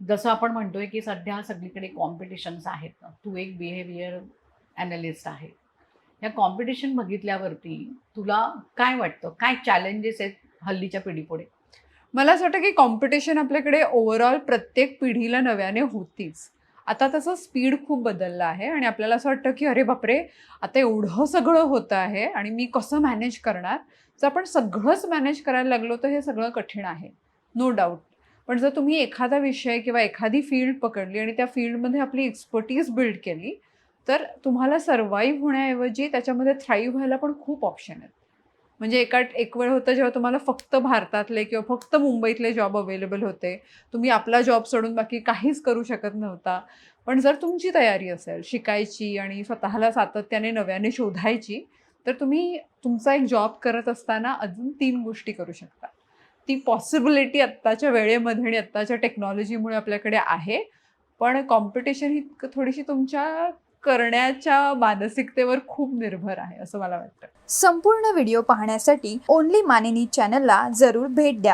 जसं आपण म्हणतोय की सध्या सगळीकडे कॉम्पिटिशन्स आहेत ना. तू एक बिहेवियर ॲनालिस्ट आहे. या कॉम्पिटिशन बघितल्यावरती तुला काय वाटतं? काय चॅलेंजेस आहेत हल्लीच्या पिढीपुढे? मला असं वाटतं की कॉम्पिटिशन आपल्याकडे ओव्हरऑल प्रत्येक पिढीला नव्याने होतीच. आता तसं स्पीड खूप बदललं आहे आणि आपल्याला असं वाटतं की अरे बापरे! आता एवढं सगळं होतं आहे आणि मी कसं मॅनेज करणार? जर आपण सगळंच मॅनेज करायला लागलो तर हे सगळं कठीण आहे. No doubt. पण जर तुम्ही एखादा विषय किंवा एखादी फील्ड पकडली आणि त्या फील्डमध्ये आपली एक्सपर्टीज बिल्ड केली, तर तुम्हाला सर्व्हाईव्ह होण्याऐवजी त्याच्यामध्ये थ्राईव्ह व्हायला पण खूप ऑप्शन आहेत. म्हणजे एक वेळ होतं जेव्हा तुम्हाला फक्त भारतातले किंवा फक्त मुंबईतले जॉब अवेलेबल होते. तुम्ही आपला जॉब सोडून बाकी काहीच करू शकत नव्हता. पण जर तुमची तयारी असेल शिकायची आणि स्वतःला सातत्याने नव्याने शोधायची, तर तुम्ही तुमचा एक जॉब करत असताना अजून 3 गोष्टी करू शकता. ती पॉसिबिलिटी आत्ताच्या वेळेमध्ये आणि आत्ताच्या टेक्नॉलॉजीमुळे आपल्याकडे आहे. पण कॉम्पिटिशन ही थोडीशी तुमच्या करण्याच्या मानसिकतेवर खूप निर्भर आहे, असं मला वाटतं. संपूर्ण व्हिडिओ पाहण्यासाठी ओनली मानिनी चॅनलला जरूर भेट द्या.